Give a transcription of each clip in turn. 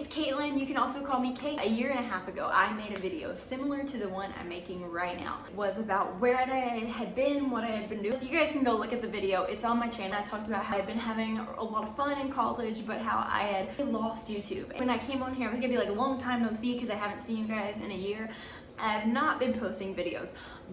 it's Kaitlin. You can also call me Kate. A year and a half ago, I made a video similar to the one I'm making right now. It was about where I had been, what I had been doing. So you guys can go look at the video. It's on my channel. I talked about how I'd been having a lot of fun in college, but how I had lost YouTube. When I came on here, I was gonna be like, a long time no see because I haven't seen you guys in a year. I have not been posting videos,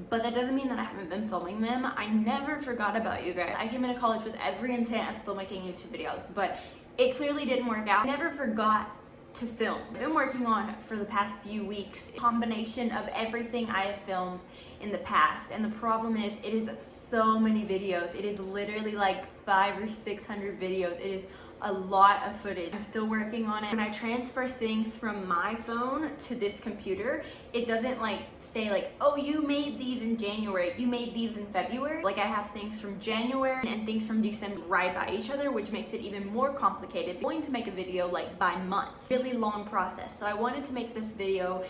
but that doesn't mean that I haven't been filming them. I never forgot about you guys. I came into college with every intent of still making YouTube videos, but it clearly didn't work out. I never forgot to film. I've been working on for the past few weeks a combination of everything I have filmed in the past, and the problem is it is so many videos. It is literally like 500 or 600 videos. It is a lot of footage. I'm still working on it. When I transfer things from my phone to this computer, it doesn't like say like, oh, you made these in January, you made these in February. Like I have things from January and things from December right by each other, which makes it even more complicated. I'm going to make a video like by month, really long process. So I wanted to make this video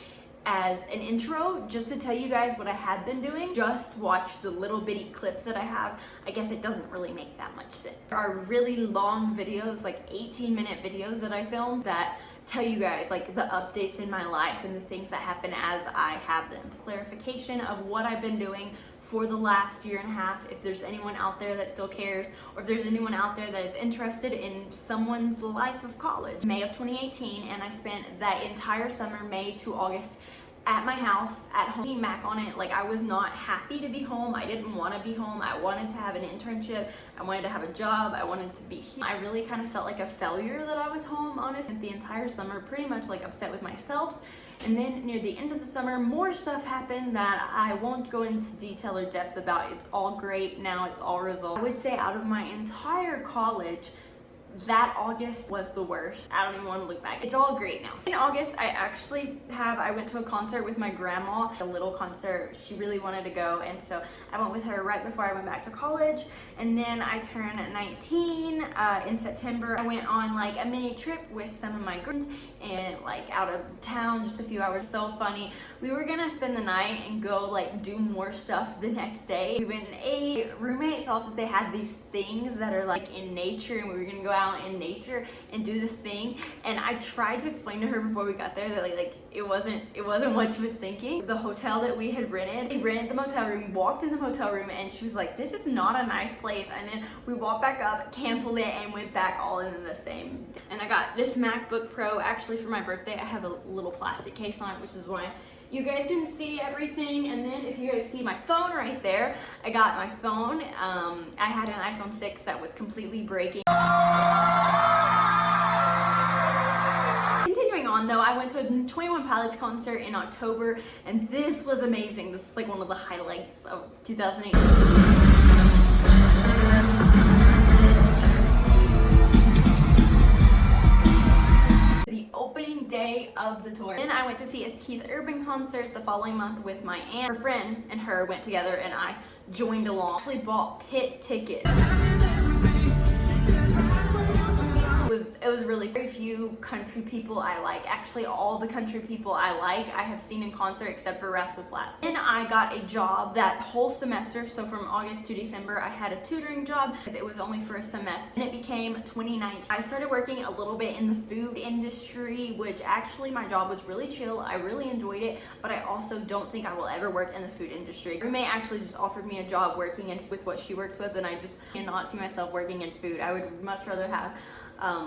as an intro just to tell you guys what I have been doing. Just watch the little bitty clips that I have. I guess it doesn't really make that much sense. There are really long videos, like 18-minute videos that I filmed that tell you guys like the updates in my life and the things that happen as I have them. Clarification of what I've been doing for the last year and a half, if there's anyone out there that still cares, or if there's anyone out there that is interested in someone's life of college. May of 2018, and I spent that entire summer, May to August, at my house at home, being back on it. Like I was not happy to be home. I didn't want to be home. I wanted to have an internship. I wanted to have a job. I wanted to be here. I really kind of felt like a failure that I was home, honestly. The entire summer, pretty much like upset with myself. And then near the end of the summer, more stuff happened that I won't go into detail or depth about. It's all great now. It's all resolved. I would say out of my entire college, that August was the worst. I don't even want to look back. It's all great now. In August, I went to a concert with my grandma, a little concert. She really wanted to go, and so I went with her right before I went back to college. And then I turned 19 in September. I went on like a mini trip with some of my girls and like out of town, just a few hours. So funny. We were gonna spend the night and go like do more stuff the next day. We went and ate. Roommate thought that they had these things that are like in nature, and we were gonna go out in nature and do this thing. And I tried to explain to her before we got there that like it wasn't what she was thinking. The hotel that we had rented, we rented the motel room, walked in the motel room, and she was like, this is not a nice place. And then we walked back up, canceled it, and went back all in the same day. And I got this MacBook Pro actually for my birthday. I have a little plastic case on it, which is why you guys can see everything. And then if you guys see my phone right there, I got my phone. I had an iPhone 6 that was completely breaking. Continuing on though, I went to a 21 Pilots concert in October, and this was amazing. This was like one of the highlights of 2018. Day of the tour. Then I went to see a Keith Urban concert the following month with my aunt. Her friend and her went together, and I joined along. Actually bought pit tickets. It was really very few country people I like. Actually, all the country people I like, I have seen in concert except for Rascal Flatts. Then I got a job that whole semester. So from August to December, I had a tutoring job because it was only for a semester. And it became 2019. I started working a little bit in the food industry, which actually my job was really chill. I really enjoyed it, but I also don't think I will ever work in the food industry. My roommate actually just offered me a job working with what she works with, and I just cannot see myself working in food. I would much rather have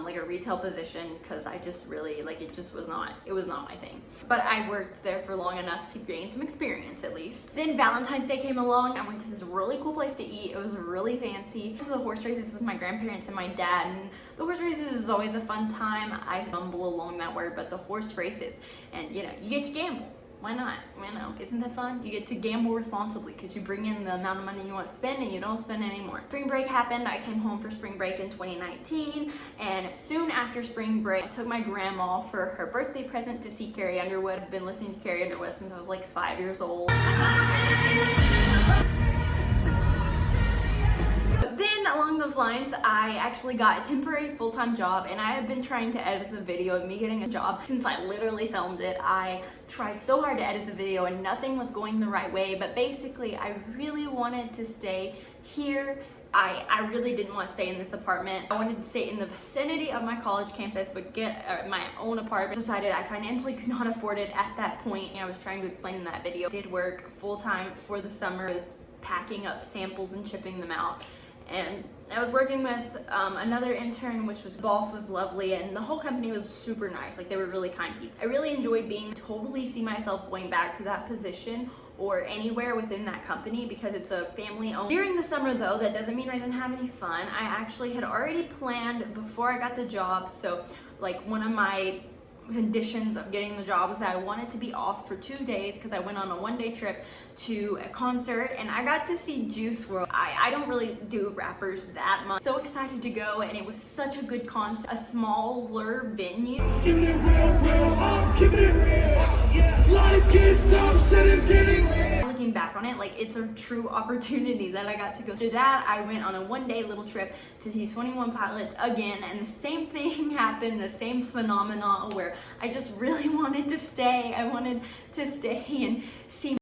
like a retail position, because I just really like it was not my thing. But I worked there for long enough to gain some experience at least. Then Valentine's Day came along. I went to this really cool place to eat. It was really fancy. I went to the horse races with my grandparents and my dad, and the horse races is always a fun time. I mumble along that word, but the horse races, and you know, you get to gamble. Why not? You know, isn't that fun? You get to gamble responsibly because you bring in the amount of money you want to spend and you don't spend any more. Spring break happened. I came home for spring break in 2019, and soon after spring break, I took my grandma for her birthday present to see Carrie Underwood. I've been listening to Carrie Underwood since I was like 5 years old. Then along those lines, I actually got a temporary full-time job, and I have been trying to edit the video of me getting a job since I literally filmed it. I tried so hard to edit the video and nothing was going the right way, but basically I really wanted to stay here I really didn't want to stay in this apartment. I wanted to stay in the vicinity of my college campus, but get my own apartment. Decided I financially could not afford it at that point. I was trying to explain in that video. I did work full-time for the summer. I was packing up samples and shipping them out. And I was working with another intern, which was, boss was lovely, and the whole company was super nice. Like, they were really kind people. I really enjoyed totally see myself going back to that position or anywhere within that company because it's a family owned. During the summer though, that doesn't mean I didn't have any fun. I actually had already planned before I got the job. So like one of my conditions of getting the job is that I wanted to be off for 2 days because I went on a one-day trip to a concert and I got to see Juice WRLD. I don't really do rappers that much. So excited to go, and it was such a good concert. A smaller venue. Keeping it real, I'm keeping it real. Yeah. Life gets tough, shit is getting real. Looking back on it, like, it's a true opportunity that I got to go. After that, I went on a one-day little trip to see 21 Pilots again, and the same thing happened, the same phenomenon where I just really wanted to stay. I wanted to stay and see.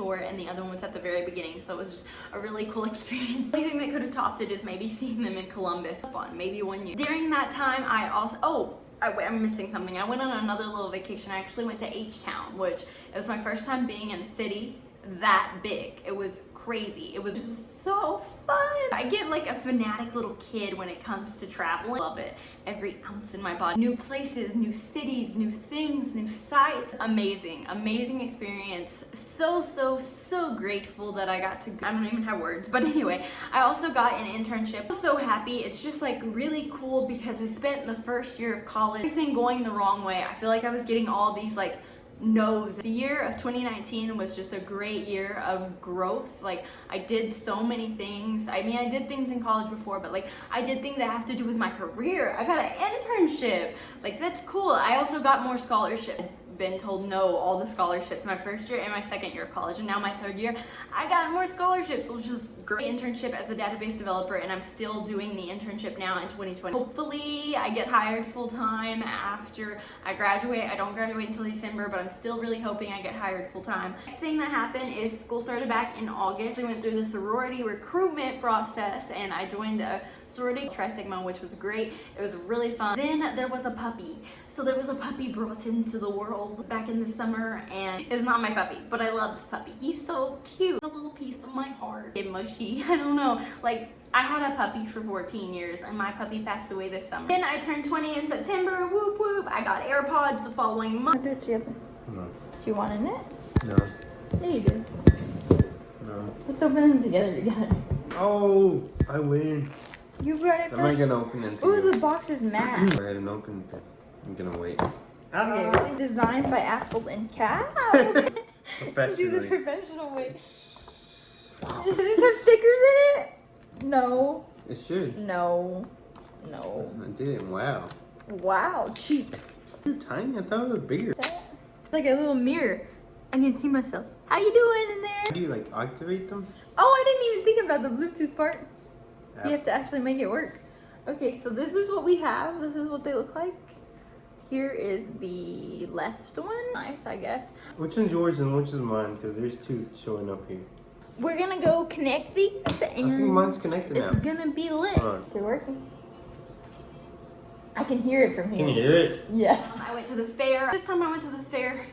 And the other one was at the very beginning, so it was just a really cool experience. The only thing that could have topped it is maybe seeing them in Columbus on maybe 1 year. During that time, I also, I'm missing something. I went on another little vacation. I actually went to H-Town, which it was my first time being in a city that big. It was crazy. It was just so fun. I get like a fanatic little kid when it comes to traveling. I love it. Every ounce in my body. New places, new cities, new things, new sights. Amazing, amazing experience. So grateful that I got to go. I don't even have words, but anyway, I also got an internship. I'm so happy. It's just like really cool because I spent the first year of college, everything going the wrong way. I feel like I was getting all these like no's. The year of 2019 was just a great year of growth. Like, I did so many things. I mean, I did things in college before, but like I did things that have to do with my career. I got an internship. Like, that's cool. I also got more scholarships. Been told no all the scholarships my first year and my second year of college, and now my third year I got more scholarships, which is great. Internship as a database developer, and I'm still doing the internship now in 2020. Hopefully I get hired full-time after I graduate. I don't graduate until December, but I'm still really hoping I get hired full-time. Next thing that happened is school started back in August. I went through the sorority recruitment process and I joined a sorority Tri Sigma, which was great. It was really fun. Then there was a puppy. So there was a puppy brought into the world back in the summer, and it's not my puppy, but I love this puppy. He's so cute. It's a little piece of my heart. Get mushy. I don't know. Like, I had a puppy for 14 years and my puppy passed away this summer. Then I turned 20 in September. Whoop whoop. I got AirPods the following month. What did you have? No. Do you want in it? No. Yeah, you do. No. Let's open them together. Oh, I win. You brought it first. Am I gonna open it? Ooh, the box is matte. Go ahead and open it. I'm gonna wait. Okay, designed by Apple and Cat. Professionally. Do the professional way. Does this have stickers in it? No. It should. No. No. I did. Wow. Wow, cheap. You're tiny. I thought it was bigger. It's like a little mirror. I can see myself. How you doing in there? How do you like activate them? Oh, I didn't even think about the Bluetooth part. App. You have to actually make it work. Okay, so this is what we have. This is what they look like. Here is the left one. Nice, I guess. Which one's yours and which is mine? Because there's two showing up here. We're gonna go connect these. And I think mine's connected now. It's gonna be lit. Hold on. They're working. I can hear it from here. Can you hear it? Yeah. I went to the fair. This time I went to the fair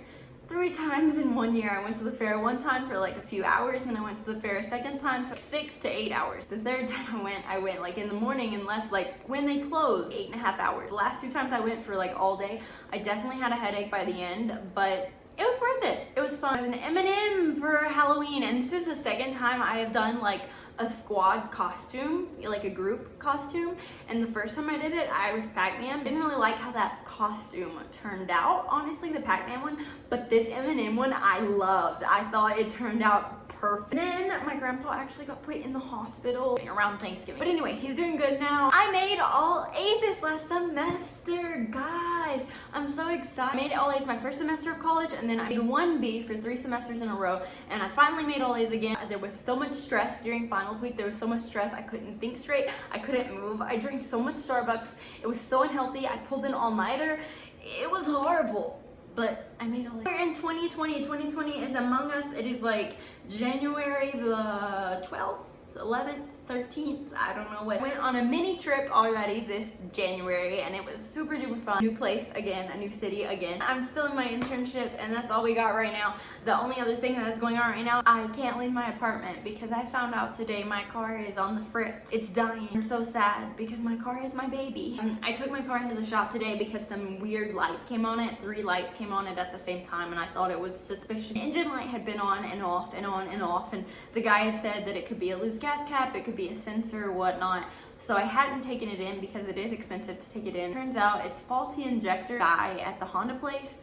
3 times in 1 year. I went to the fair one time for like a few hours, and I went to the fair a second time for 6 to 8 hours. The third time I went like in the morning and left like when they closed, 8.5 hours. The last 2 times I went for like all day. I definitely had a headache by the end, but it was worth it. It was fun. I was an M&M for Halloween, and this is the second time I have done like a squad costume, like a group costume. And the first time I did it, I was Pac-Man. Didn't really like how that costume turned out, honestly, the Pac-Man one, but this M&M one I loved. I thought it turned out perfect. Then my grandpa actually got put in the hospital around Thanksgiving. But anyway, he's doing good now. I made all A's this last semester, guys. I'm so excited. I made all A's my first semester of college, and then I made 1B for 3 semesters in a row, and I finally made all A's again. There was so much stress during finals week. There was so much stress. I couldn't think straight. I couldn't move. I drank so much Starbucks. It was so unhealthy. I pulled an all-nighter. It was horrible. But I made all A's. We're in 2020. 2020 is among us. It is like January the 12th, 11th, 13th, I don't know what. Went on a mini trip already this January, and it was super duper fun. New place again, a new city again. I'm still in my internship, and that's all we got right now. The only other thing that is going on right now, I can't leave my apartment because I found out today my car is on the fritz. It's dying. I'm so sad because my car is my baby. I took my car into the shop today because some weird lights came on it. 3 lights came on it at the same time, and I thought it was suspicious. The engine light had been on and off and on and off, and the guy had said that it could be a loose gas cap, it could be a sensor or whatnot. So I hadn't taken it in because it is expensive to take it in. Turns out it's faulty injector. Guy at the Honda place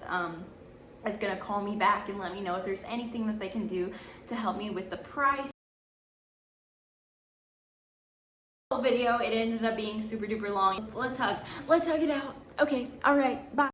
is gonna call me back and let me know if there's anything that they can do to help me with the price. Video, it ended up being super duper long. Let's hug it out. Okay, all right, bye.